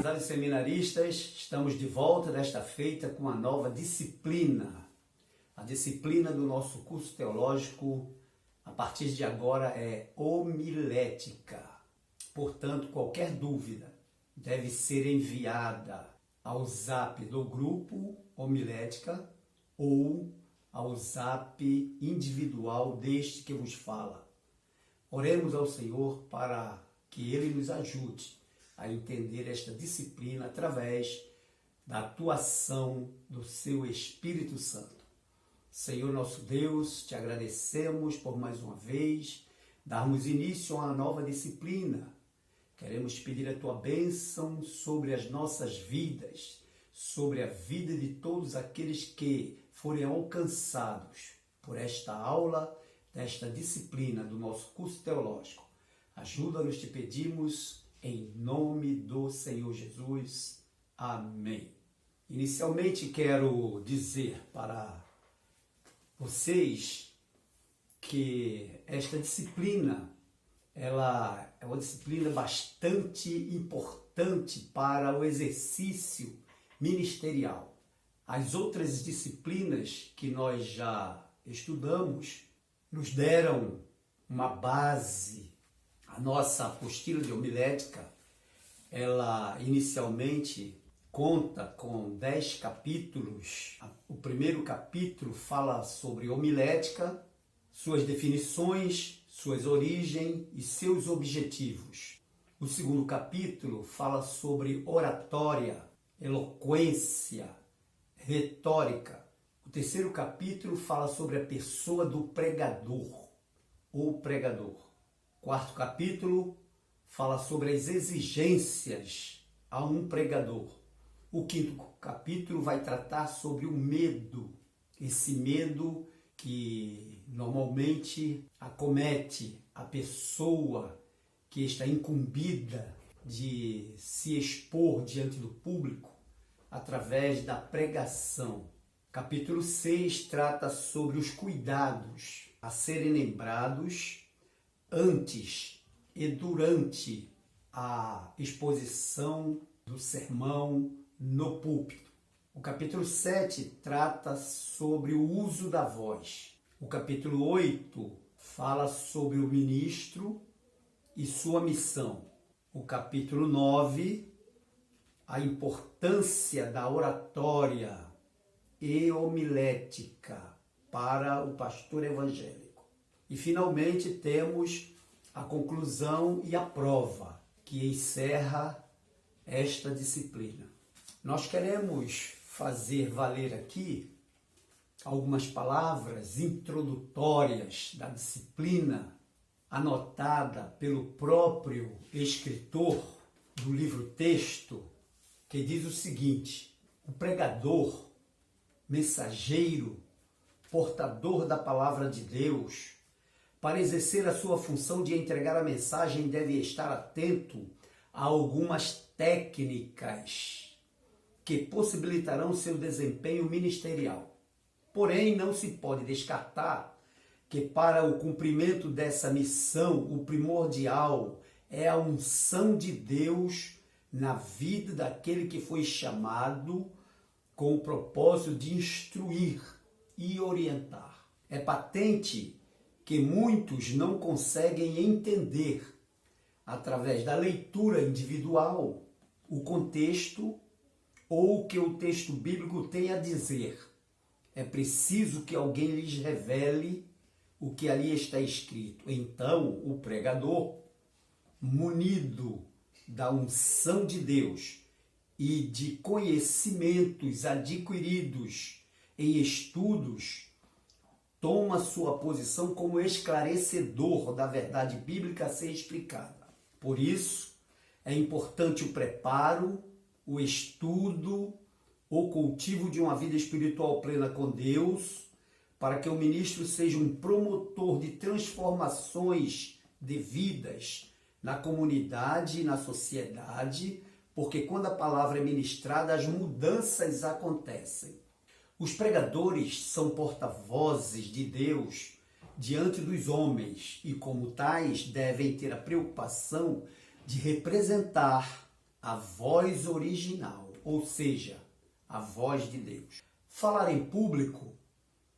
Prezados seminaristas, estamos de volta desta feita com uma nova disciplina. A disciplina do nosso curso teológico, a partir de agora, é homilética. Portanto, qualquer dúvida deve ser enviada ao zap do grupo homilética ou ao zap individual deste que vos fala. Oremos ao Senhor para que Ele nos ajude a entender esta disciplina através da atuação do seu Espírito Santo. Senhor nosso Deus, te agradecemos por mais uma vez darmos início a uma nova disciplina. Queremos pedir a tua bênção sobre as nossas vidas, sobre a vida de todos aqueles que forem alcançados por esta aula, desta disciplina do nosso curso teológico. Ajuda-nos, te pedimos, em nome do Senhor Jesus. Amém. Inicialmente quero dizer para vocês que esta disciplina, ela é uma disciplina bastante importante para o exercício ministerial. As outras disciplinas que nós já estudamos nos deram uma base. A nossa apostila de homilética, ela inicialmente conta com 10 capítulos. O primeiro capítulo fala sobre homilética, suas definições, suas origens e seus objetivos. O segundo capítulo fala sobre oratória, eloquência, retórica. O terceiro capítulo fala sobre a pessoa do pregador ou pregador. Quarto capítulo fala sobre as exigências a um pregador. O quinto capítulo vai tratar sobre o medo, esse medo que normalmente acomete a pessoa que está incumbida de se expor diante do público através da pregação. Capítulo 6 trata sobre os cuidados a serem lembrados antes e durante a exposição do sermão no púlpito. O capítulo 7 trata sobre o uso da voz. O capítulo 8 fala sobre o ministro e sua missão. O capítulo 9, a importância da oratória e homilética para o pastor evangélico. E finalmente temos a conclusão e a prova que encerra esta disciplina. Nós queremos fazer valer aqui algumas palavras introdutórias da disciplina anotada pelo próprio escritor do livro-texto, que diz o seguinte: o pregador, mensageiro, portador da palavra de Deus, para exercer a sua função de entregar a mensagem, deve estar atento a algumas técnicas que possibilitarão seu desempenho ministerial. Porém, não se pode descartar que para o cumprimento dessa missão, o primordial é a unção de Deus na vida daquele que foi chamado com o propósito de instruir e orientar. É patente que muitos não conseguem entender, através da leitura individual, o contexto ou o que o texto bíblico tem a dizer. É preciso que alguém lhes revele o que ali está escrito. Então, o pregador, munido da unção de Deus e de conhecimentos adquiridos em estudos, toma sua posição como esclarecedor da verdade bíblica a ser explicada. Por isso, é importante o preparo, o estudo, o cultivo de uma vida espiritual plena com Deus, para que o ministro seja um promotor de transformações de vidas na comunidade e na sociedade, porque quando a palavra é ministrada, as mudanças acontecem. Os pregadores são porta-vozes de Deus diante dos homens e, como tais, devem ter a preocupação de representar a voz original, ou seja, a voz de Deus. Falar em público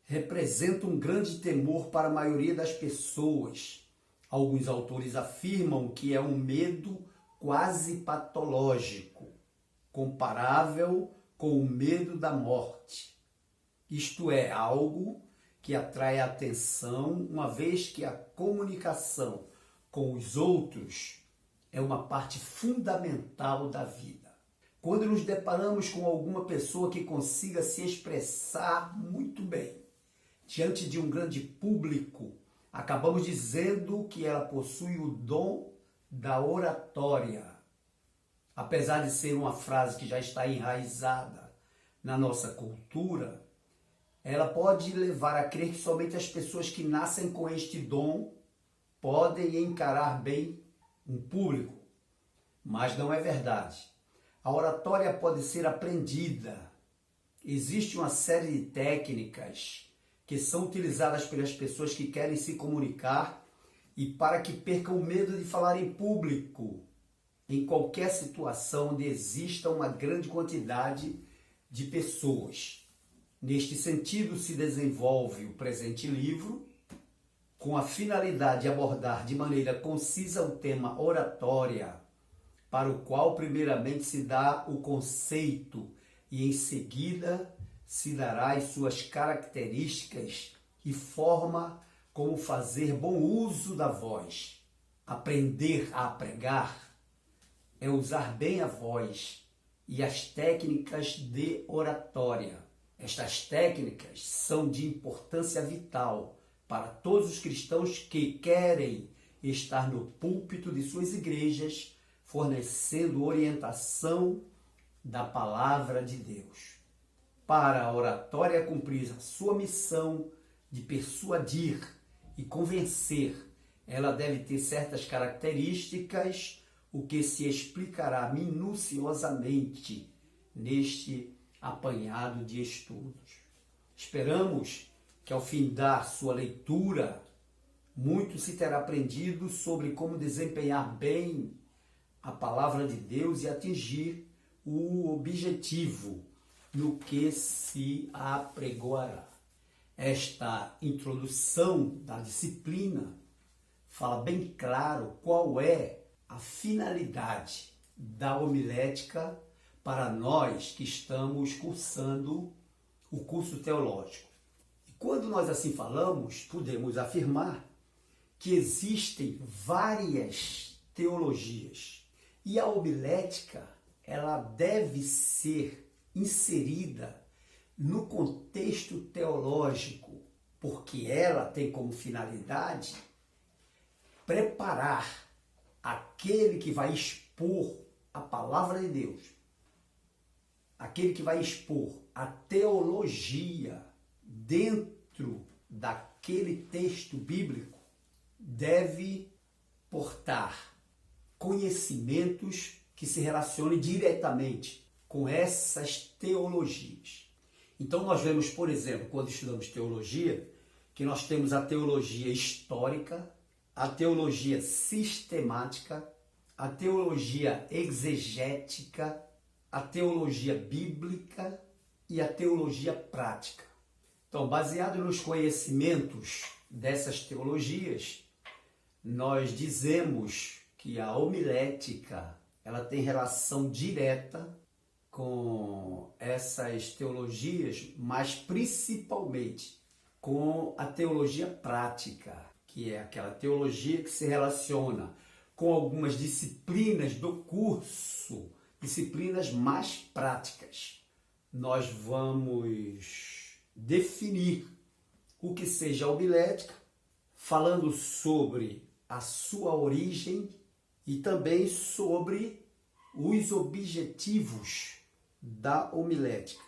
representa um grande temor para a maioria das pessoas. Alguns autores afirmam que é um medo quase patológico, comparável com o medo da morte. Isto é, algo que atrai a atenção, uma vez que a comunicação com os outros é uma parte fundamental da vida. Quando nos deparamos com alguma pessoa que consiga se expressar muito bem diante de um grande público, acabamos dizendo que ela possui o dom da oratória. Apesar de ser uma frase que já está enraizada na nossa cultura, ela pode levar a crer que somente as pessoas que nascem com este dom podem encarar bem um público, mas não é verdade. A oratória pode ser aprendida. Existe uma série de técnicas que são utilizadas pelas pessoas que querem se comunicar e para que percam o medo de falar em público, em qualquer situação onde exista uma grande quantidade de pessoas. Neste sentido, se desenvolve o presente livro, com a finalidade de abordar de maneira concisa o tema oratória, para o qual primeiramente se dá o conceito e em seguida se dará as suas características e forma como fazer bom uso da voz. Aprender a pregar é usar bem a voz e as técnicas de oratória. Estas técnicas são de importância vital para todos os cristãos que querem estar no púlpito de suas igrejas, fornecendo orientação da palavra de Deus. Para a oratória cumprir a sua missão de persuadir e convencer, ela deve ter certas características, o que se explicará minuciosamente neste apanhado de estudos. Esperamos que ao findar sua leitura, muito se terá aprendido sobre como desempenhar bem a palavra de Deus e atingir o objetivo no que se apregoará. Esta introdução da disciplina fala bem claro qual é a finalidade da homilética para nós que estamos cursando o curso teológico. E quando nós assim falamos, podemos afirmar que existem várias teologias e a homilética ela deve ser inserida no contexto teológico, porque ela tem como finalidade preparar aquele que vai expor a palavra de Deus, aquele que vai expor a teologia dentro daquele texto bíblico, deve portar conhecimentos que se relacionem diretamente com essas teologias. Então nós vemos, por exemplo, quando estudamos teologia, que nós temos a teologia histórica, a teologia sistemática, a teologia exegética, a teologia bíblica e a teologia prática. Então, baseado nos conhecimentos dessas teologias, nós dizemos que a homilética ela tem relação direta com essas teologias, mas principalmente com a teologia prática, que é aquela teologia que se relaciona com algumas disciplinas do curso, disciplinas mais práticas. Nós vamos definir o que seja a homilética, falando sobre a sua origem e também sobre os objetivos da homilética.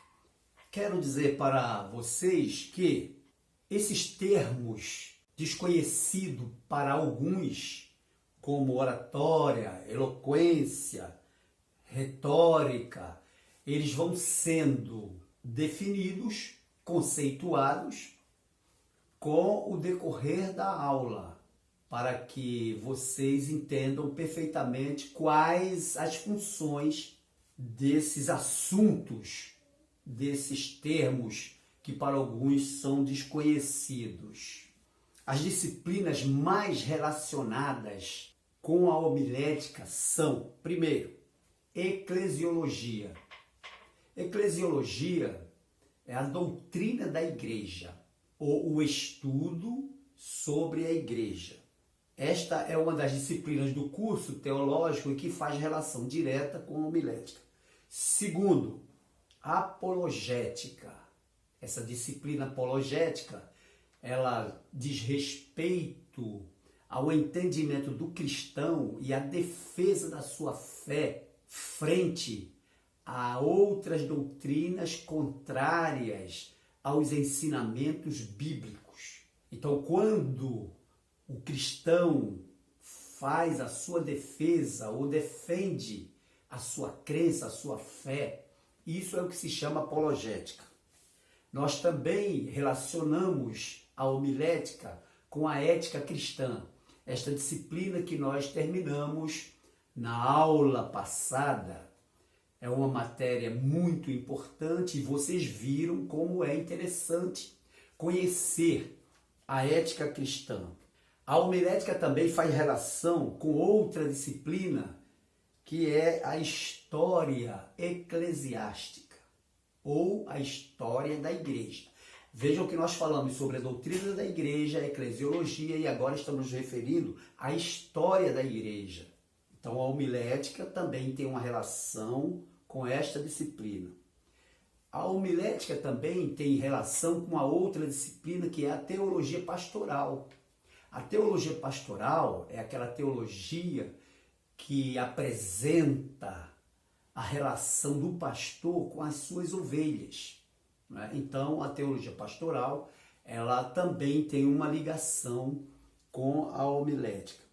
Quero dizer para vocês que esses termos desconhecidos para alguns, como oratória, eloquência, retórica, eles vão sendo definidos, conceituados com o decorrer da aula. para que vocês entendam perfeitamente quais as funções desses assuntos, desses termos que para alguns são desconhecidos. As disciplinas mais relacionadas com a homilética são, primeiro, eclesiologia. Eclesiologia é a doutrina da igreja, ou o estudo sobre a igreja. Esta é uma das disciplinas do curso teológico que faz relação direta com a homilética. Segundo, apologética. Essa disciplina apologética, ela diz respeito ao entendimento do cristão e à defesa da sua fé frente a outras doutrinas contrárias aos ensinamentos bíblicos. Então, quando o cristão faz a sua defesa ou defende a sua crença, a sua fé, isso é o que se chama apologética. Nós também relacionamos a homilética com a ética cristã, esta disciplina que nós terminamos na aula passada. É uma matéria muito importante e vocês viram como é interessante conhecer a ética cristã. A homilética também faz relação com outra disciplina, que é a história eclesiástica, ou a história da igreja. Vejam que nós falamos sobre a doutrina da igreja, a eclesiologia, e agora estamos nos referindo à história da igreja. Então a homilética também tem uma relação com esta disciplina. A homilética também tem relação com a outra disciplina, que é a teologia pastoral. A teologia pastoral é aquela teologia que apresenta a relação do pastor com as suas ovelhas, né? Então, a teologia pastoral, ela também tem uma ligação com a homilética.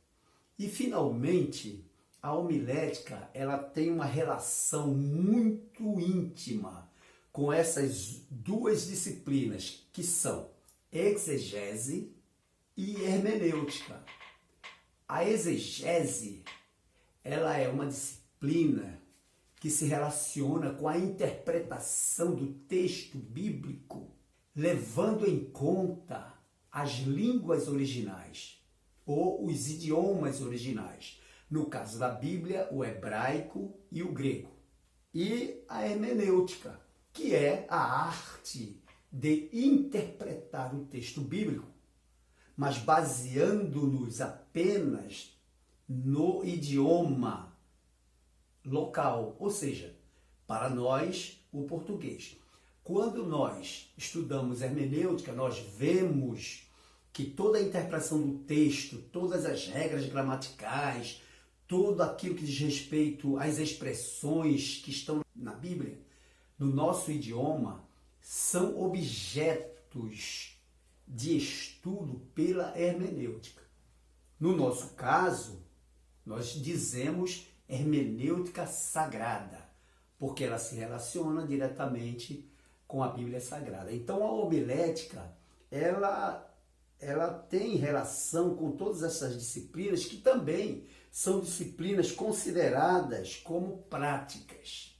E, finalmente, a homilética, ela tem uma relação muito íntima com essas duas disciplinas, que são exegese e hermenêutica. A exegese, ela é uma disciplina que se relaciona com a interpretação do texto bíblico, levando em conta as línguas originais ou os idiomas originais. No caso da Bíblia, o hebraico e o grego. E a hermenêutica, que é a arte de interpretar o texto bíblico, mas baseando-nos apenas no idioma local, ou seja, para nós, o português. Quando nós estudamos hermenêutica, nós vemos que toda a interpretação do texto, todas as regras gramaticais, tudo aquilo que diz respeito às expressões que estão na Bíblia, no nosso idioma, são objetos de estudo pela hermenêutica. No nosso caso, nós dizemos hermenêutica sagrada, porque ela se relaciona diretamente com a Bíblia Sagrada. Então, a homilética, ela tem relação com todas essas disciplinas que também são disciplinas consideradas como práticas.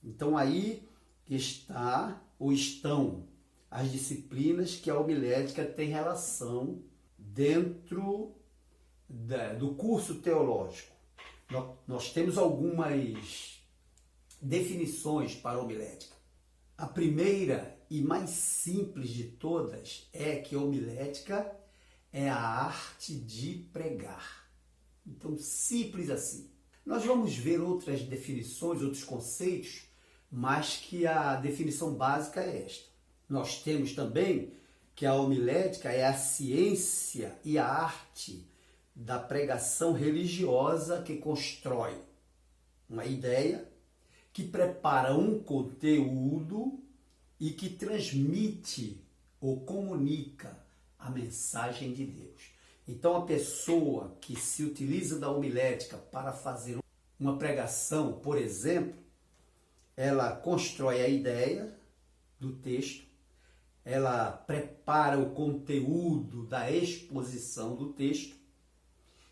Então, aí estão as disciplinas que a homilética tem relação dentro do curso teológico. Nós temos algumas definições para a homilética. A primeira e mais simples de todas é que a homilética é a arte de pregar. Então, simples assim. Nós vamos ver outras definições, outros conceitos, mas que a definição básica é esta. Nós temos também que a homilética é a ciência e a arte da pregação religiosa que constrói uma ideia, que prepara um conteúdo e que transmite ou comunica a mensagem de Deus. Então, a pessoa que se utiliza da homilética para fazer uma pregação, por exemplo, ela constrói a ideia do texto, ela prepara o conteúdo da exposição do texto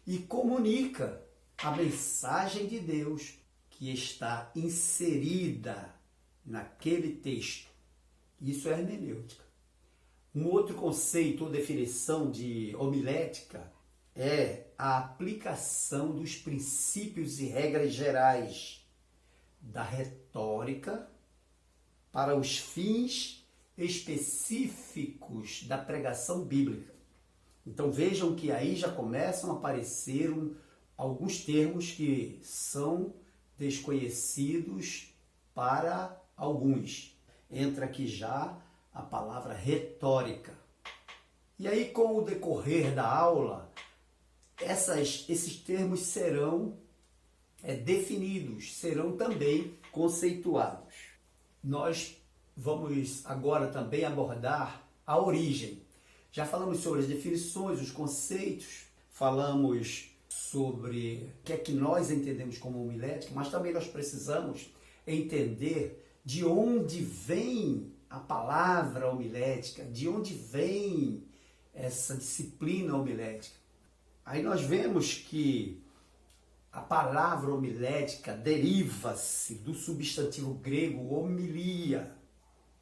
e comunica a mensagem de Deus que está inserida naquele texto. Isso é hermenêutica. Um outro conceito ou definição de homilética é a aplicação dos princípios e regras gerais da retórica para os fins específicos da pregação bíblica. Então vejam que aí já começam a aparecer alguns termos que são desconhecidos para alguns. Entra aqui já a palavra retórica. E aí, com o decorrer da aula, esses termos serão definidos, serão também conceituados. Nós vamos agora também abordar a origem. Já falamos sobre as definições, os conceitos, falamos sobre o que é que nós entendemos como homilética, mas também nós precisamos entender de onde vem a palavra homilética, de onde vem essa disciplina homilética. Aí nós vemos que a palavra homilética deriva-se do substantivo grego homilia.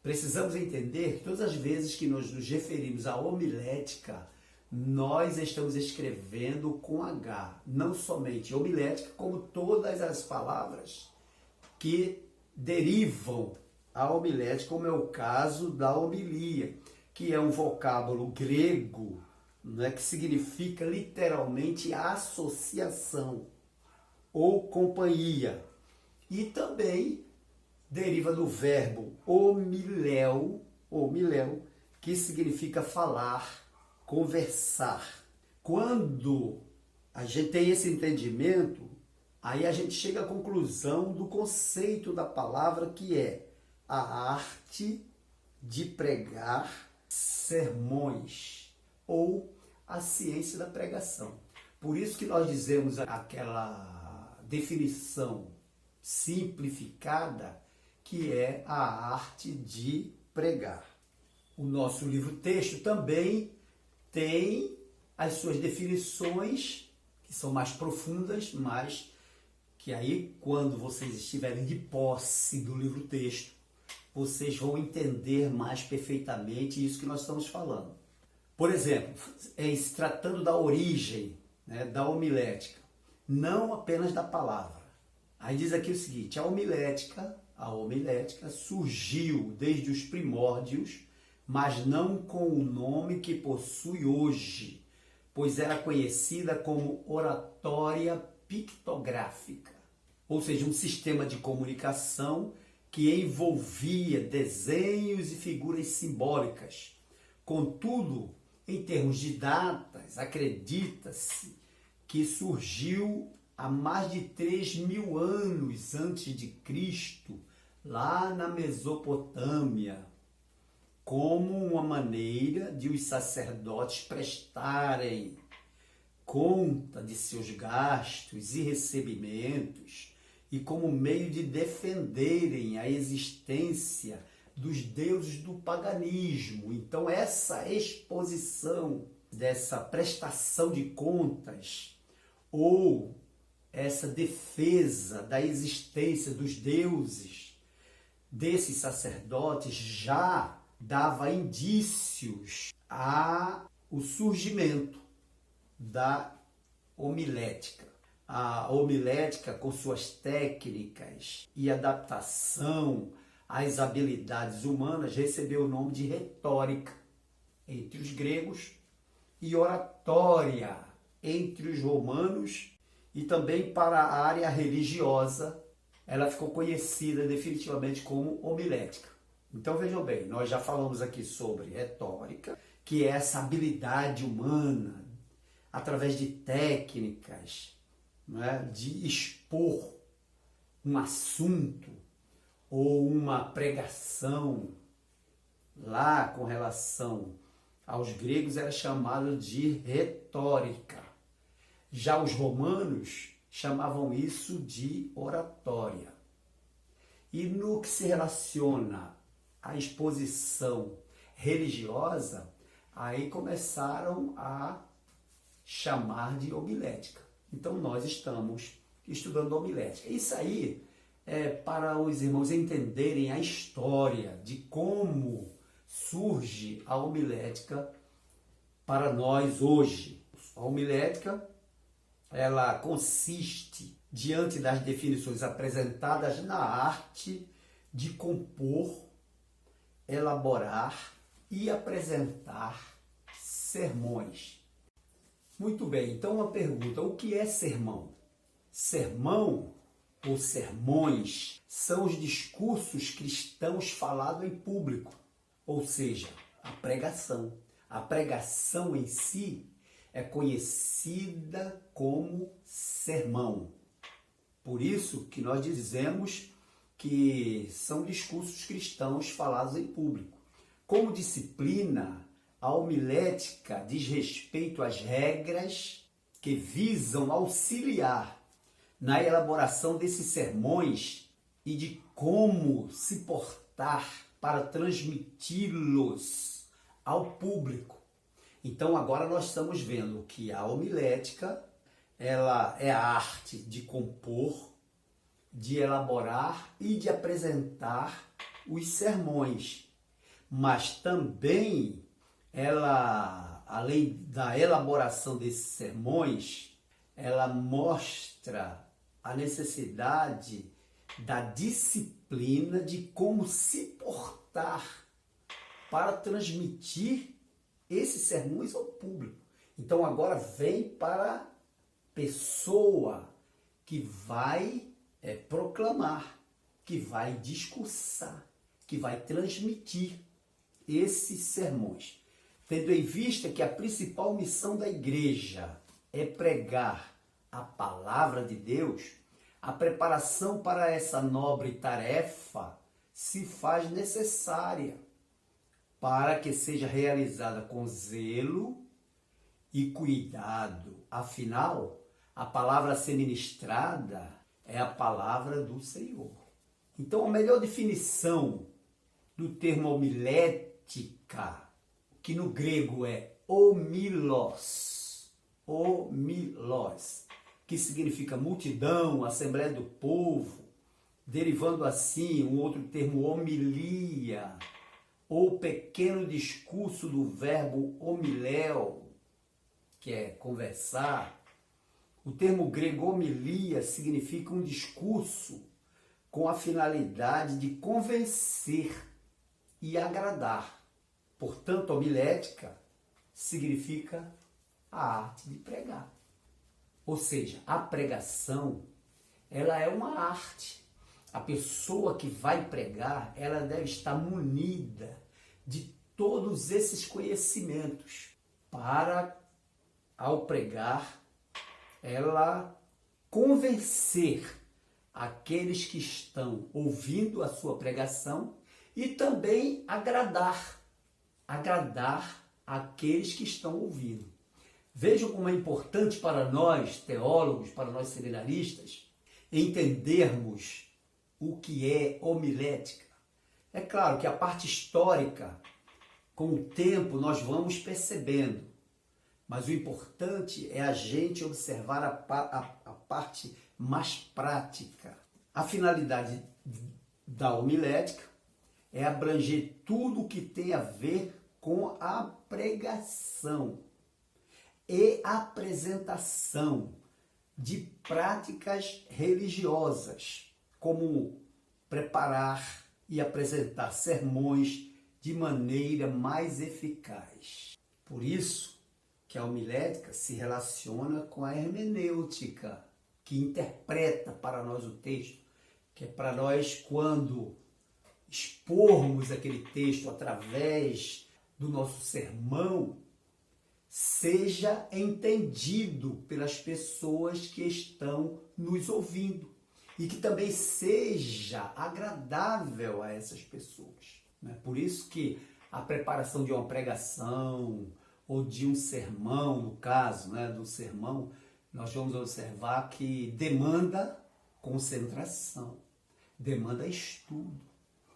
Precisamos entender que todas as vezes que nós nos referimos à homilética, nós estamos escrevendo com H, não somente homilética, como todas as palavras que derivam a homilética, como é o caso da homilia, que é um vocábulo grego, né, que significa literalmente associação ou companhia. E também deriva do verbo homiléu, que significa falar, conversar. Quando a gente tem esse entendimento, aí a gente chega à conclusão do conceito da palavra, que é a arte de pregar sermões ou a ciência da pregação. Por isso que nós dizemos aquela definição simplificada, que é a arte de pregar. O nosso livro-texto também tem as suas definições, que são mais profundas, mas que aí, quando vocês estiverem de posse do livro-texto, vocês vão entender mais perfeitamente isso que nós estamos falando. Por exemplo, se tratando da origem, né, da homilética, não apenas da palavra. Aí diz aqui o seguinte: a homilética surgiu desde os primórdios, mas não com o nome que possui hoje, pois era conhecida como oratória pictográfica, ou seja, um sistema de comunicação que envolvia desenhos e figuras simbólicas. Contudo, em termos de datas, acredita-se que surgiu há mais de 3.000 anos antes de Cristo, lá na Mesopotâmia, como uma maneira de os sacerdotes prestarem conta de seus gastos e recebimentos e como meio de defenderem a existência dos deuses do paganismo. Então, essa exposição dessa prestação de contas ou essa defesa da existência dos deuses desses sacerdotes já dava indícios ao surgimento da homilética. A homilética, com suas técnicas e adaptação às habilidades humanas, recebeu o nome de retórica entre os gregos e oratória entre os romanos, e também para a área religiosa ela ficou conhecida definitivamente como homilética. Então vejam bem, nós já falamos aqui sobre retórica, que é essa habilidade humana, através de técnicas, né, de expor um assunto ou uma pregação. Lá, com relação aos gregos, era chamado de retórica. Já os romanos chamavam isso de oratória. E no que se relaciona à exposição religiosa, aí começaram a chamar de homilética. Então nós estamos estudando homilética. Isso aí é para os irmãos entenderem a história de como surge a homilética para nós hoje. A homilética, ela consiste diante das definições apresentadas na arte de compor, elaborar e apresentar sermões. Muito bem, então uma pergunta: o que é sermão? Sermão ou sermões são os discursos cristãos falados em público, ou seja, a pregação. A pregação em si é conhecida como sermão. Por isso que nós dizemos que são discursos cristãos falados em público. Como disciplina, a homilética diz respeito às regras que visam auxiliar na elaboração desses sermões e de como se portar para transmiti-los ao público. Então agora nós estamos vendo que a homilética, ela é a arte de compor, de elaborar e de apresentar os sermões. Mas também ela, além da elaboração desses sermões, ela mostra a necessidade da disciplina de como se portar para transmitir esses sermões ao público. Então agora vem para a pessoa que vai proclamar, que vai discursar, que vai transmitir esses sermões. Tendo em vista que a principal missão da igreja é pregar a palavra de Deus, a preparação para essa nobre tarefa se faz necessária para que seja realizada com zelo e cuidado. Afinal, a palavra a ser ministrada é a palavra do Senhor. Então, a melhor definição do termo homilética, que no grego é homilos, que significa multidão, assembleia do povo, derivando assim um outro termo homilia, ou pequeno discurso do verbo homiléu, que é conversar. O termo grego homilia significa um discurso com a finalidade de convencer e agradar. Portanto, homilética significa a arte de pregar. Ou seja, a pregação, ela é uma arte. A pessoa que vai pregar, ela deve estar munida de todos esses conhecimentos para, ao pregar, ela convencer aqueles que estão ouvindo a sua pregação e também agradar aqueles que estão ouvindo. Vejam como é importante para nós, teólogos, para nós seminaristas, entendermos o que é homilética. É claro que a parte histórica, com o tempo, nós vamos percebendo, mas o importante é a gente observar a parte mais prática. A finalidade da homilética é abranger tudo o que tem a ver com a pregação e apresentação de práticas religiosas, como preparar e apresentar sermões de maneira mais eficaz. Por isso que a homilética se relaciona com a hermenêutica, que interpreta para nós o texto, que é para nós, quando expormos aquele texto através do nosso sermão, seja entendido pelas pessoas que estão nos ouvindo e que também seja agradável a essas pessoas. Por isso que a preparação de uma pregação ou de um sermão, no caso do sermão, nós vamos observar que demanda concentração, demanda estudo.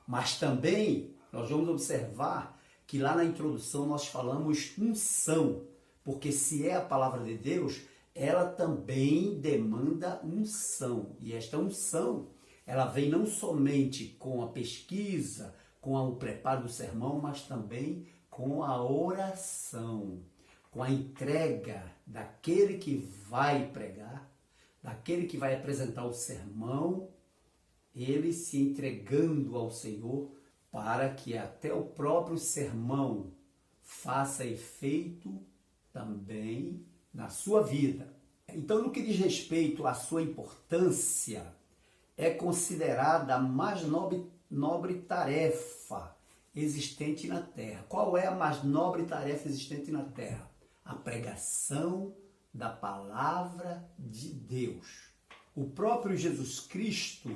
Mas também nós vamos observar que lá na introdução nós falamos unção. Porque se é a palavra de Deus, ela também demanda unção. E esta unção, ela vem não somente com a pesquisa, com o preparo do sermão, mas também com a oração, com a entrega daquele que vai pregar, daquele que vai apresentar o sermão, ele se entregando ao Senhor para que até o próprio sermão faça efeito também na sua vida. Então, no que diz respeito à sua importância, é considerada a mais nobre tarefa existente na terra. Qual é a mais nobre tarefa existente na terra? A pregação da palavra de Deus. O próprio Jesus Cristo,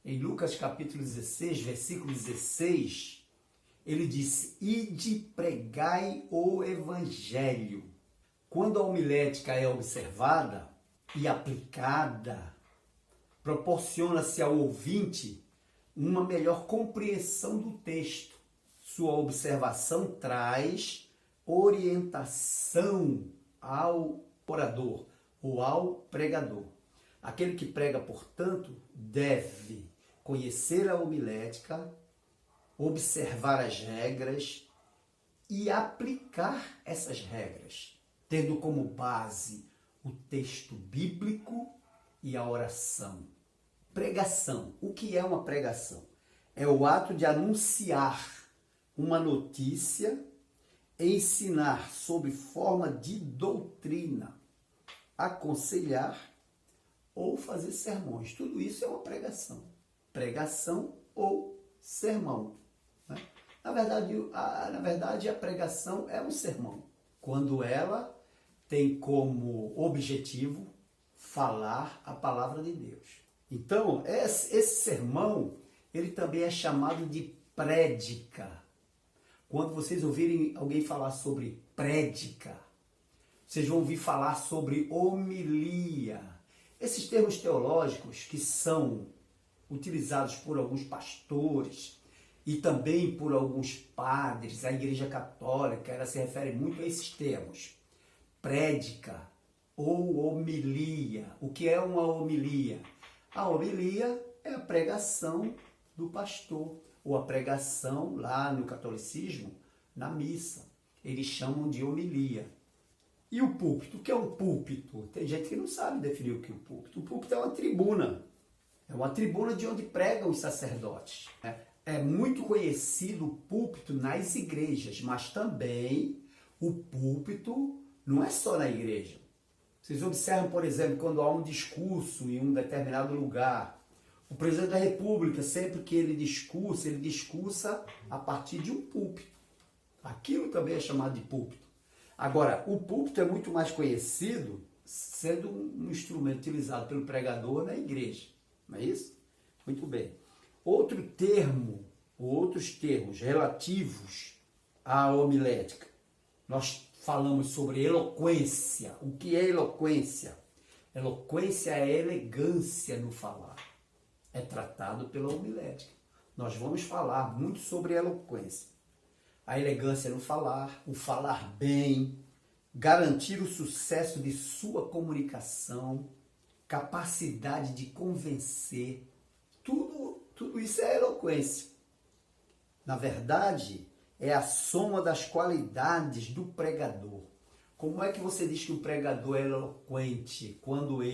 em Lucas capítulo 16, versículo 16, ele disse: ide pregai o evangelho. Quando a homilética é observada e aplicada, proporciona-se ao ouvinte uma melhor compreensão do texto. Sua observação traz orientação ao orador ou ao pregador. Aquele que prega, portanto, deve conhecer a homilética, observar as regras e aplicar essas regras, tendo como base o texto bíblico e a oração. Pregação. O que é uma pregação? É o ato de anunciar uma notícia, ensinar sob forma de doutrina, aconselhar ou fazer sermões. Tudo isso é uma pregação. Pregação ou sermão. Né? Na verdade, a pregação é um sermão, quando ela tem como objetivo falar a palavra de Deus. Então, esse sermão, ele também é chamado de prédica. Quando vocês ouvirem alguém falar sobre prédica, vocês vão ouvir falar sobre homilia. Esses termos teológicos que são utilizados por alguns pastores e também por alguns padres, a Igreja Católica, ela se refere muito a esses termos. Prédica ou homilia. O que é uma homilia? A homilia é a pregação do pastor, ou a pregação lá no catolicismo, na missa. Eles chamam de homilia. E o púlpito? O que é um púlpito? Tem gente que não sabe definir o que é um púlpito. O púlpito é uma tribuna. É uma tribuna de onde pregam os sacerdotes. É muito conhecido o púlpito nas igrejas, mas também o púlpito não é só na igreja. Vocês observam, por exemplo, quando há um discurso em um determinado lugar, o presidente da República, sempre que ele discursa a partir de um púlpito. Aquilo também é chamado de púlpito. Agora, o púlpito é muito mais conhecido sendo um instrumento utilizado pelo pregador na igreja. Não é isso? Muito bem. Outros termos relativos à homilética. Nós falamos sobre eloquência. O que é eloquência? Eloquência é elegância no falar. É tratado pela homilética. Nós vamos falar muito sobre eloquência. A elegância no falar, o falar bem, garantir o sucesso de sua comunicação, capacidade de convencer, tudo isso é eloquência. Na verdade, é a soma das qualidades do pregador. Como é que você diz que o pregador é eloquente? Quando a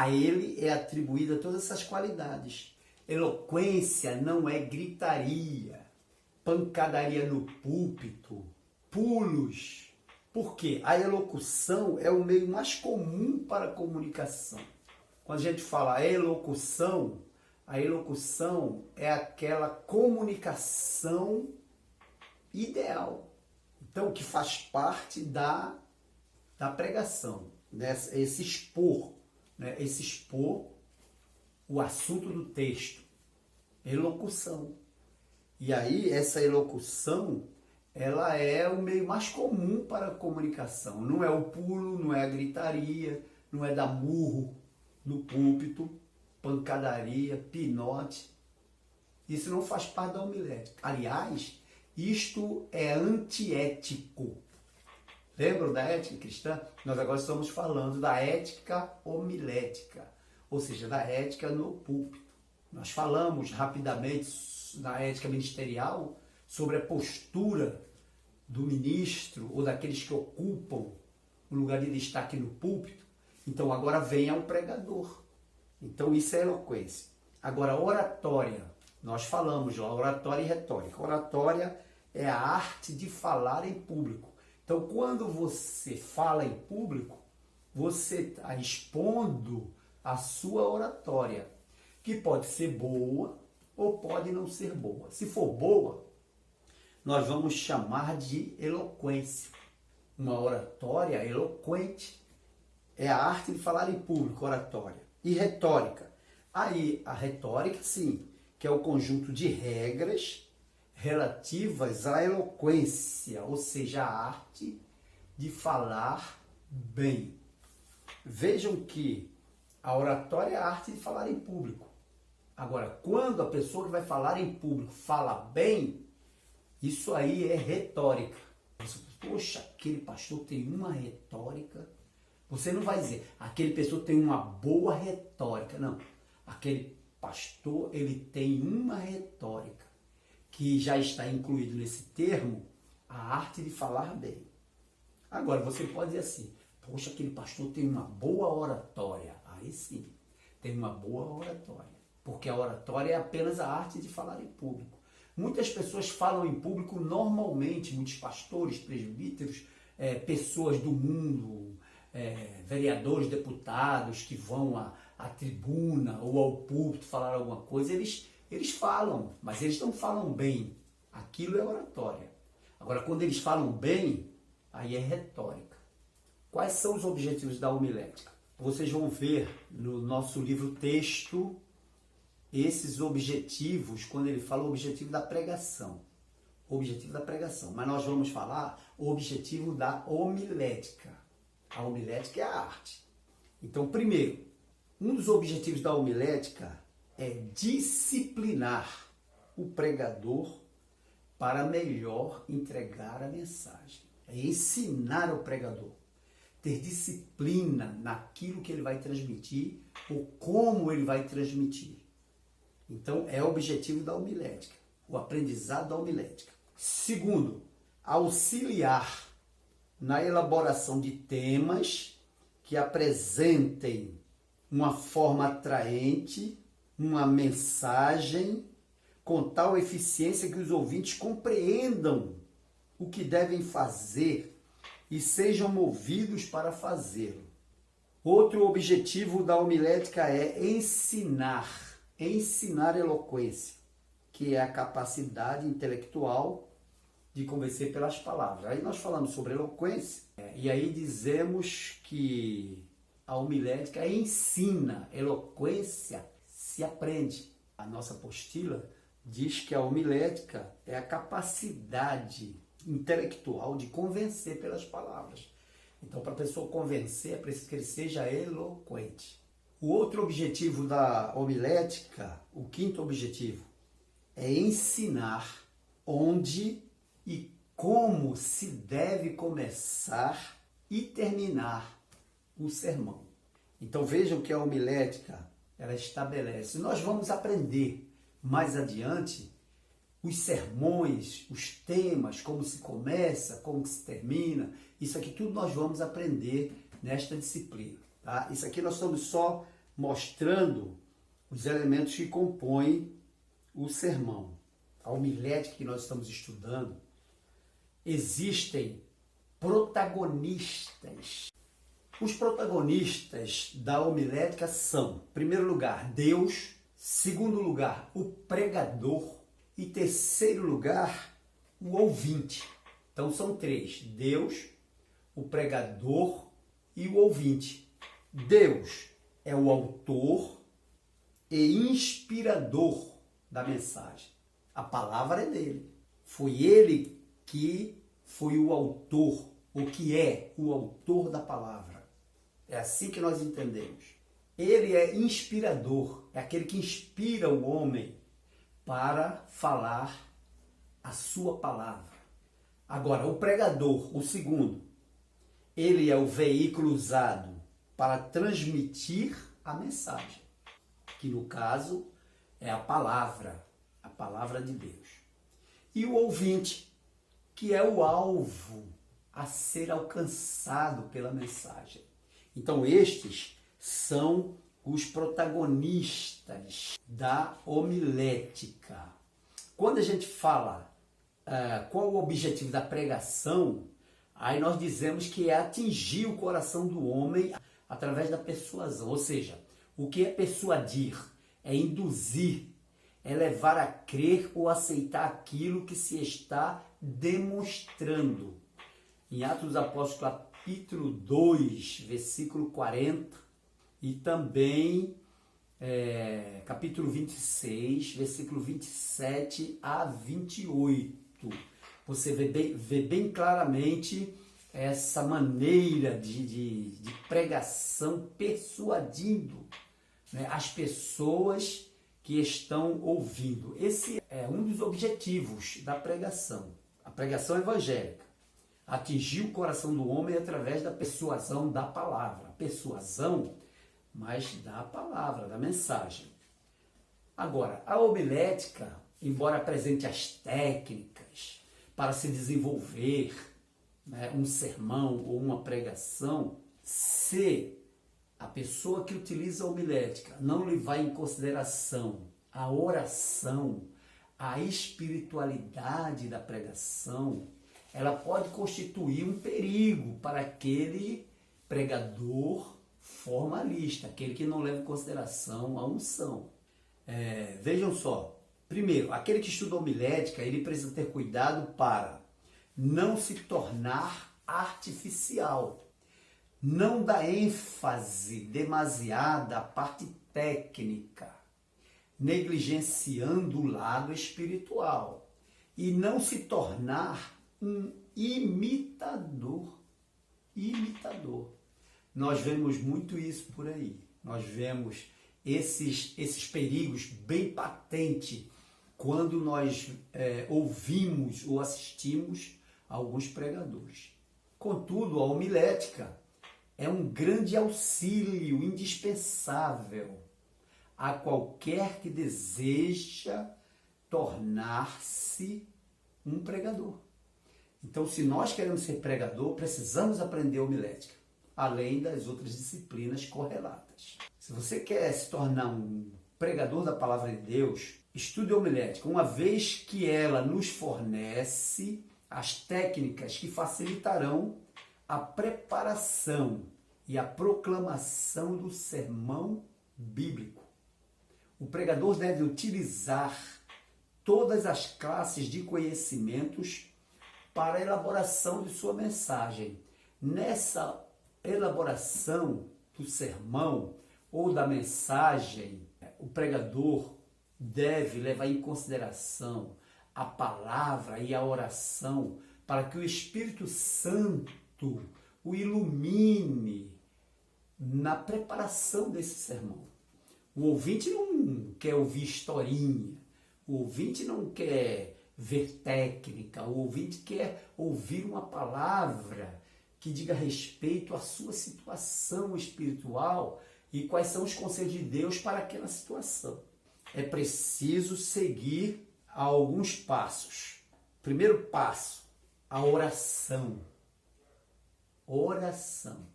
ele é atribuída todas essas qualidades. Eloquência não é gritaria, pancadaria no púlpito, pulos. Por quê? A elocução é o meio mais comum para a comunicação. Quando a gente fala elocução, a elocução é aquela comunicação ideal. Então, que faz parte da pregação, né? Esse expor o assunto do texto. Elocução. E aí, essa elocução, ela é o meio mais comum para a comunicação. Não é o pulo, não é a gritaria, não é dar murro no púlpito, pancadaria, pinote. Isso não faz parte da homilética. Aliás, isto é antiético. Lembram da ética cristã? Nós agora estamos falando da ética homilética, ou seja, da ética no púlpito. Nós falamos rapidamente na ética ministerial sobre a postura do ministro ou daqueles que ocupam o lugar de destaque no púlpito. Então agora vem ao pregador. Então isso é eloquência. Agora, oratória. Nós falamos lá, oratória e retórica. Oratória é a arte de falar em público. Então, quando você fala em público, você está expondo a sua oratória, que pode ser boa ou pode não ser boa. Se for boa, nós vamos chamar de eloquência. Uma oratória eloquente é a arte de falar em público, oratória. E retórica. Aí, a retórica, sim, que é o conjunto de regras relativas à eloquência, ou seja, a arte de falar bem. Vejam que a oratória é a arte de falar em público. Agora, quando a pessoa que vai falar em público fala bem, isso aí é retórica. Poxa, aquele pastor tem uma retórica. Você não vai dizer, aquele pessoa tem uma boa retórica. Não, aquele pastor, ele tem uma retórica, que já está incluído nesse termo, a arte de falar bem. Agora, você pode dizer assim, poxa, aquele pastor tem uma boa oratória. Aí sim, tem uma boa oratória. Porque a oratória é apenas a arte de falar em público. Muitas pessoas falam em público normalmente, muitos pastores, presbíteros, pessoas do mundo, vereadores, deputados que vão à tribuna ou ao púlpito falar alguma coisa, eles falam, mas eles não falam bem. Aquilo é oratória. Agora, quando eles falam bem, aí é retórica. Quais são os objetivos da homilética? Vocês vão ver no nosso livro texto esses objetivos, quando ele fala o objetivo da pregação. O objetivo da pregação. Mas nós vamos falar o objetivo da homilética. A homilética é a arte. Então, primeiro, um dos objetivos da homilética é disciplinar o pregador para melhor entregar a mensagem. É ensinar o pregador. Ter disciplina naquilo que ele vai transmitir ou como ele vai transmitir. Então, é o objetivo da homilética, o aprendizado da homilética. Segundo, auxiliar na elaboração de temas que apresentem uma forma atraente, uma mensagem com tal eficiência que os ouvintes compreendam o que devem fazer e sejam movidos para fazê-lo. Outro objetivo da homilética é ensinar eloquência, que é a capacidade intelectual de convencer pelas palavras. Aí nós falamos sobre eloquência, e aí dizemos que a homilética ensina, eloquência se aprende. A nossa apostila diz que a homilética é a capacidade intelectual de convencer pelas palavras. Então, para a pessoa convencer, é preciso que ele seja eloquente. O outro objetivo da homilética, o quinto objetivo, é ensinar onde e como se deve começar e terminar o sermão. Então vejam que a homilética, ela estabelece. Nós vamos aprender mais adiante os sermões, os temas, como se começa, como se termina. Isso aqui tudo nós vamos aprender nesta disciplina. Tá? Isso aqui nós estamos só mostrando os elementos que compõem o sermão. A homilética que nós estamos estudando, existem protagonistas. Os protagonistas da homilética são, em primeiro lugar, Deus, segundo lugar, o pregador e terceiro lugar, o ouvinte. Então são três: Deus, o pregador e o ouvinte. Deus é o autor e inspirador da mensagem. A palavra é dele. Foi ele que foi o autor, o que é o autor da palavra. É assim que nós entendemos. Ele é inspirador, é aquele que inspira o homem para falar a sua palavra. Agora, o pregador, o segundo, Ele é o veículo usado para transmitir a mensagem, que no caso é a palavra de Deus. E o ouvinte, que é o alvo a ser alcançado pela mensagem. Então estes são os protagonistas da homilética. Quando a gente fala qual o objetivo da pregação, aí nós dizemos que é atingir o coração do homem através da persuasão. Ou seja, o que é persuadir? É induzir, é levar a crer ou aceitar aquilo que se está demonstrando. Em Atos dos Apóstolos, capítulo 2, versículo 40, e também capítulo 26, versículo 27 a 28. Você vê bem claramente essa maneira de pregação persuadindo, né, as pessoas que estão ouvindo. Esse é um dos objetivos da pregação, a pregação evangélica. Atingir o coração do homem através da persuasão da palavra. Persuasão, mas da palavra, da mensagem. Agora, a homilética, embora apresente as técnicas para se desenvolver, né, um sermão ou uma pregação, se a pessoa que utiliza a homilética não levar em consideração a oração, a espiritualidade da pregação, ela pode constituir um perigo para aquele pregador formalista, aquele que não leva em consideração a unção. Vejam só, primeiro, aquele que estuda homilética, ele precisa ter cuidado para não se tornar artificial, não dar ênfase demasiada à parte técnica, negligenciando o lado espiritual, e não se tornar um imitador. Nós vemos muito isso por aí. Nós vemos esses perigos bem patentes quando nós ouvimos ou assistimos a alguns pregadores. Contudo, a homilética é um grande auxílio indispensável a qualquer que deseja tornar-se um pregador. Então, se nós queremos ser pregador, precisamos aprender homilética, além das outras disciplinas correlatas. Se você quer se tornar um pregador da palavra de Deus, estude homilética, uma vez que ela nos fornece as técnicas que facilitarão a preparação e a proclamação do sermão bíblico. O pregador deve utilizar todas as classes de conhecimentos para a elaboração de sua mensagem. Nessa elaboração do sermão ou da mensagem, o pregador deve levar em consideração a palavra e a oração para que o Espírito Santo o ilumine na preparação desse sermão. O ouvinte não quer ouvir historinha, o ouvinte não quer ver técnica, o ouvinte quer ouvir uma palavra que diga respeito à sua situação espiritual e quais são os conselhos de Deus para aquela situação. É preciso seguir alguns passos. Primeiro passo, a oração. Oração.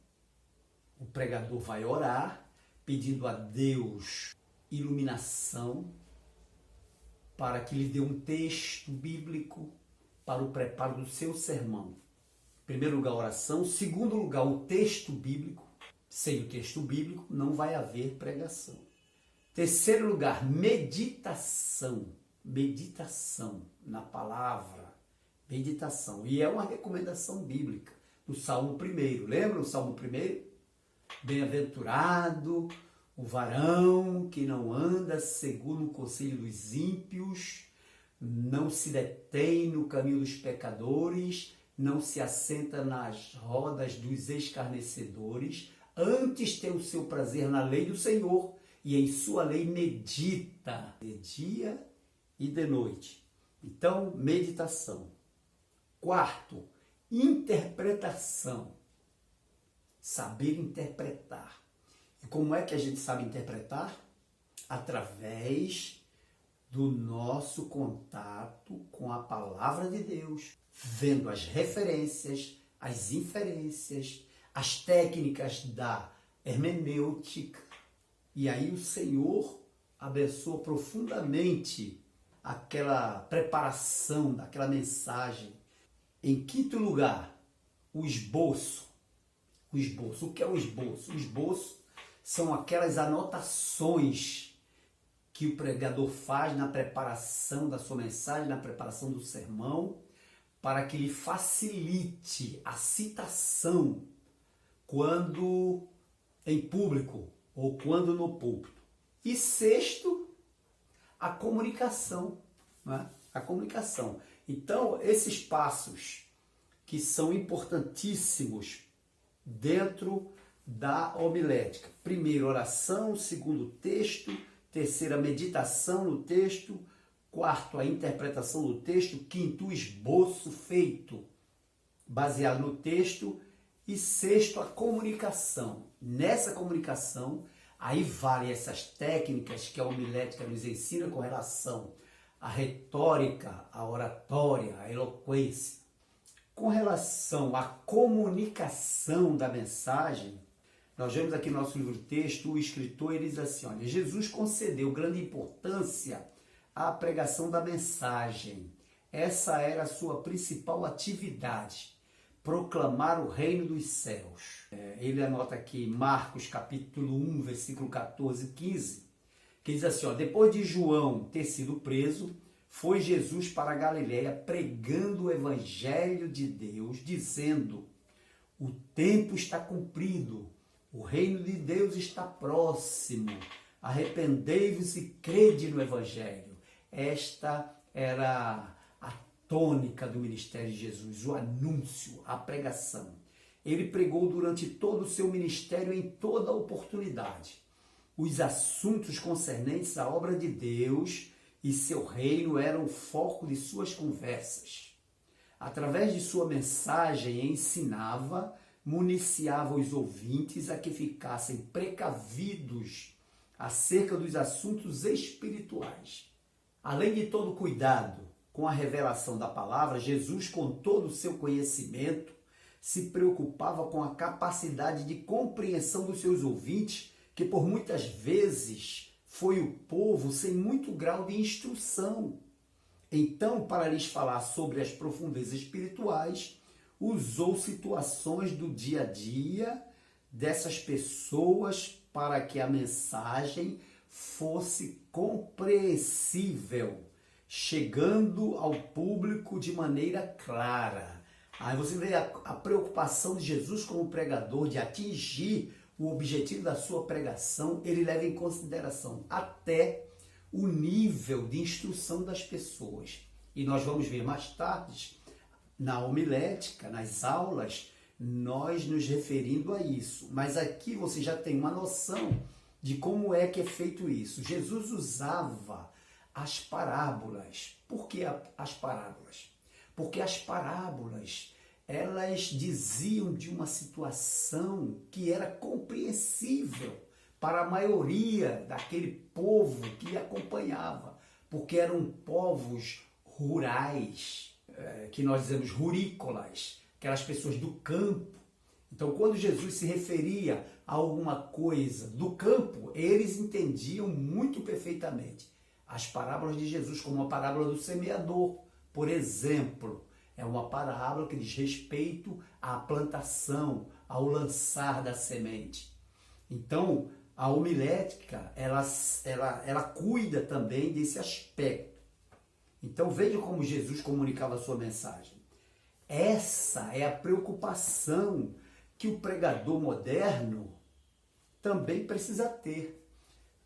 O pregador vai orar, pedindo a Deus iluminação para que lhe dê um texto bíblico para o preparo do seu sermão. Em primeiro lugar, a oração. Em segundo lugar, o texto bíblico. Sem o texto bíblico, não vai haver pregação. Terceiro lugar, meditação. Meditação na palavra. Meditação. E é uma recomendação bíblica. No Salmo 1. Lembra o Salmo 1? Bem-aventurado o varão que não anda segundo o conselho dos ímpios, não se detém no caminho dos pecadores, não se assenta nas rodas dos escarnecedores, antes tem o seu prazer na lei do Senhor e em sua lei medita de dia e de noite. Então, meditação. Quarto, interpretação. saber interpretar. E como é que a gente sabe interpretar? Através do nosso contato com a palavra de Deus, vendo as referências, as inferências, as técnicas da hermenêutica. E aí o Senhor abençoa profundamente aquela preparação daquela mensagem. Em quinto lugar, o esboço. O esboço. O que é o esboço? O esboço são aquelas anotações que o pregador faz na preparação da sua mensagem, na preparação do sermão, para que lhe facilite a citação quando em público ou quando no púlpito. E sexto, a comunicação, né? A comunicação. Então, esses passos que são importantíssimos dentro da homilética. Primeiro, oração. Segundo, texto. Terceira, meditação no texto. Quarto, a interpretação do texto. Quinto, o esboço feito baseado no texto. E sexto, a comunicação. Nessa comunicação, aí valem essas técnicas que a homilética nos ensina com relação à retórica, à oratória, à eloquência. Com relação à comunicação da mensagem, nós vemos aqui no nosso livro-texto, o escritor ele diz assim, olha, Jesus concedeu grande importância à pregação da mensagem. Essa era a sua principal atividade, proclamar o reino dos céus. Ele anota aqui Marcos capítulo 1, versículo 14 e 15, que diz assim, ó, depois de João ter sido preso, foi Jesus para a Galileia pregando o evangelho de Deus, dizendo, o tempo está cumprido, o reino de Deus está próximo, arrependei-vos e crede no evangelho. Esta era a tônica do ministério de Jesus, o anúncio, a pregação. Ele pregou durante todo o seu ministério em toda oportunidade. Os assuntos concernentes à obra de Deus e seu reino eram o foco de suas conversas. Através de sua mensagem, ensinava, municiava os ouvintes a que ficassem precavidos acerca dos assuntos espirituais. Além de todo cuidado com a revelação da palavra, Jesus, com todo o seu conhecimento, se preocupava com a capacidade de compreensão dos seus ouvintes, que por muitas vezes foi o povo sem muito grau de instrução. Então, para lhes falar sobre as profundezas espirituais, usou situações do dia a dia dessas pessoas para que a mensagem fosse compreensível, chegando ao público de maneira clara. Aí você vê a preocupação de Jesus como pregador de atingir o objetivo da sua pregação, ele leva em consideração até o nível de instrução das pessoas. E nós vamos ver mais tarde, na homilética, nas aulas, nós nos referindo a isso. Mas aqui você já tem uma noção de como é que é feito isso. Jesus usava as parábolas. Por que as parábolas? Porque as parábolas, elas diziam de uma situação que era compreensível para a maioria daquele povo que acompanhava, porque eram povos rurais, que nós dizemos rurícolas, aquelas pessoas do campo. Então, quando Jesus se referia a alguma coisa do campo, eles entendiam muito perfeitamente as parábolas de Jesus, como a parábola do semeador, por exemplo. É uma parábola que diz respeito à plantação, ao lançar da semente. Então, a homilética, ela cuida também desse aspecto. Então, veja como Jesus comunicava a sua mensagem. Essa é a preocupação que o pregador moderno também precisa ter.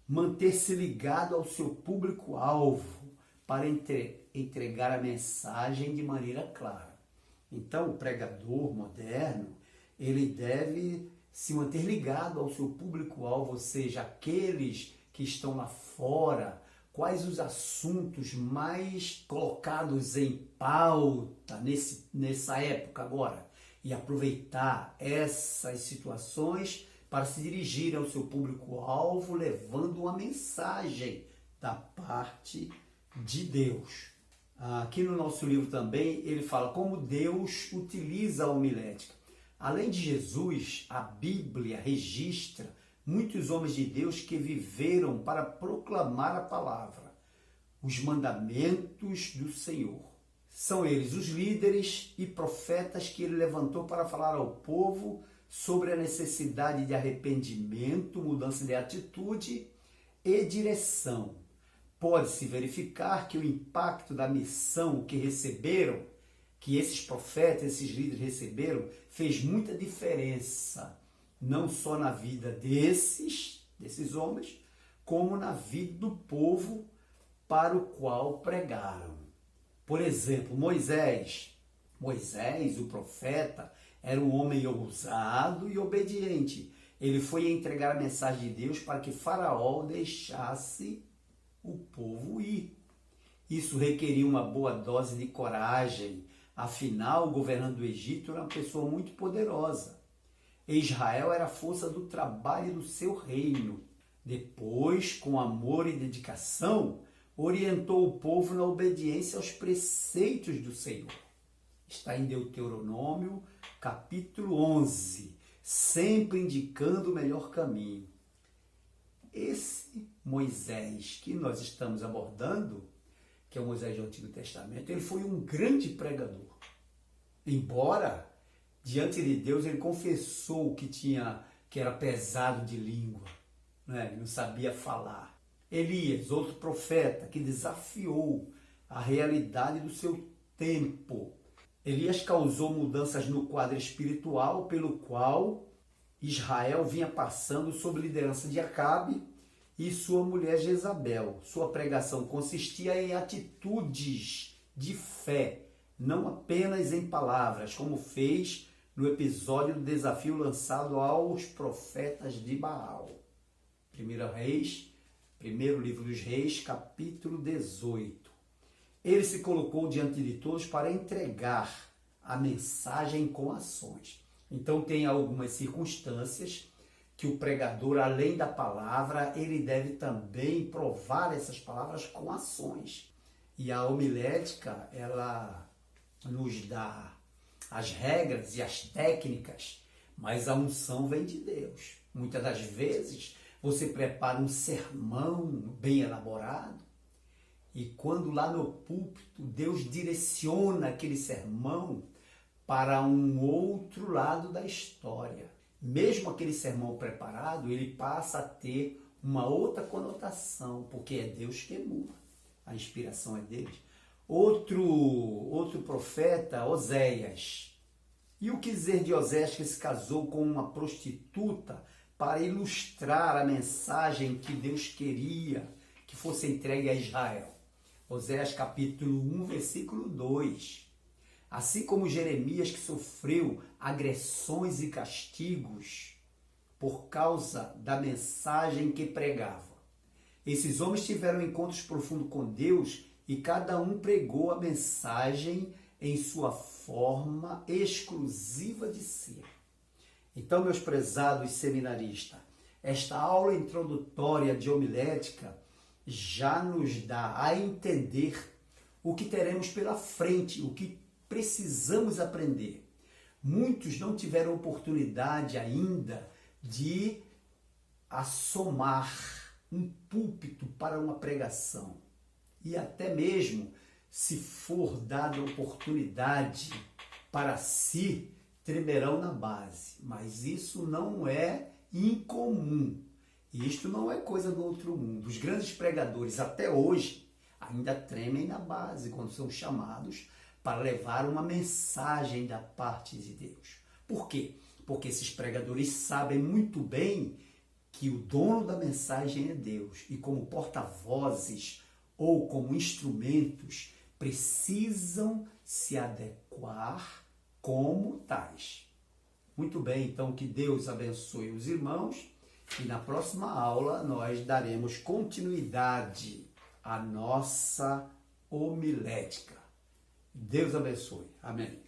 Manter-se ligado ao seu público-alvo para entregar a mensagem de maneira clara. Então, o pregador moderno, ele deve se manter ligado ao seu público-alvo, ou seja, aqueles que estão lá fora, quais os assuntos mais colocados em pauta nessa época agora. e aproveitar essas situações para se dirigir ao seu público-alvo, levando uma mensagem da parte de Deus. Aqui no nosso livro também ele fala como Deus utiliza a homilética. Além de Jesus, a Bíblia registra muitos homens de Deus que viveram para proclamar a palavra, os mandamentos do Senhor. São eles os líderes e profetas que ele levantou para falar ao povo sobre a necessidade de arrependimento, mudança de atitude e direção. Pode-se verificar que o impacto da missão que receberam, que esses profetas, esses líderes receberam, fez muita diferença, não só na vida desses homens, como na vida do povo para o qual pregaram. Por exemplo, Moisés, o profeta, era um homem ousado e obediente. Ele foi entregar a mensagem de Deus para que Faraó deixasse o povo ir. Isso requeria uma boa dose de coragem. Afinal, o governante do Egito era uma pessoa muito poderosa. Israel era a força do trabalho do seu reino. Depois, com amor e dedicação, orientou o povo na obediência aos preceitos do Senhor. Está em Deuteronômio, capítulo 11, sempre indicando o melhor caminho. Esse Moisés que nós estamos abordando, que é o Moisés do Antigo Testamento, ele foi um grande pregador. Embora, diante de Deus, ele confessou que era pesado de língua, né? Ele não sabia falar. Elias, outro profeta, que desafiou a realidade do seu tempo. Elias causou mudanças no quadro espiritual pelo qual Israel vinha passando sob liderança de Acabe e sua mulher Jezabel. Sua pregação consistia em atitudes de fé, não apenas em palavras, como fez no episódio do desafio lançado aos profetas de Baal. Primeiro livro dos Reis, capítulo 18. Ele se colocou diante de todos para entregar a mensagem com ações. Então tem algumas circunstâncias que o pregador, além da palavra, ele deve também provar essas palavras com ações. E a homilética, ela nos dá as regras e as técnicas, mas a unção vem de Deus. Muitas das vezes você prepara um sermão bem elaborado e quando lá no púlpito Deus direciona aquele sermão para um outro lado da história. Mesmo aquele sermão preparado, ele passa a ter uma outra conotação, porque é Deus que muda. A inspiração é dele. Outro profeta, Oséias. E o que dizer de Oséias que se casou com uma prostituta para ilustrar a mensagem que Deus queria que fosse entregue a Israel? Oséias capítulo 1, versículo 2. Assim como Jeremias, que sofreu agressões e castigos por causa da mensagem que pregava. Esses homens tiveram encontros profundos com Deus e cada um pregou a mensagem em sua forma exclusiva de ser. Então, meus prezados seminaristas, esta aula introdutória de homilética já nos dá a entender o que teremos pela frente, o que precisamos aprender. Muitos não tiveram oportunidade ainda de assomar um púlpito para uma pregação. E até mesmo, se for dada oportunidade para si, tremerão na base. Mas isso não é incomum. Isto não é coisa do outro mundo. Os grandes pregadores, até hoje, ainda tremem na base quando são chamados para levar uma mensagem da parte de Deus. Por quê? Porque esses pregadores sabem muito bem que o dono da mensagem é Deus e como porta-vozes ou como instrumentos precisam se adequar como tais. Muito bem, então que Deus abençoe os irmãos e na próxima aula nós daremos continuidade à nossa homilética. Deus abençoe. Amém.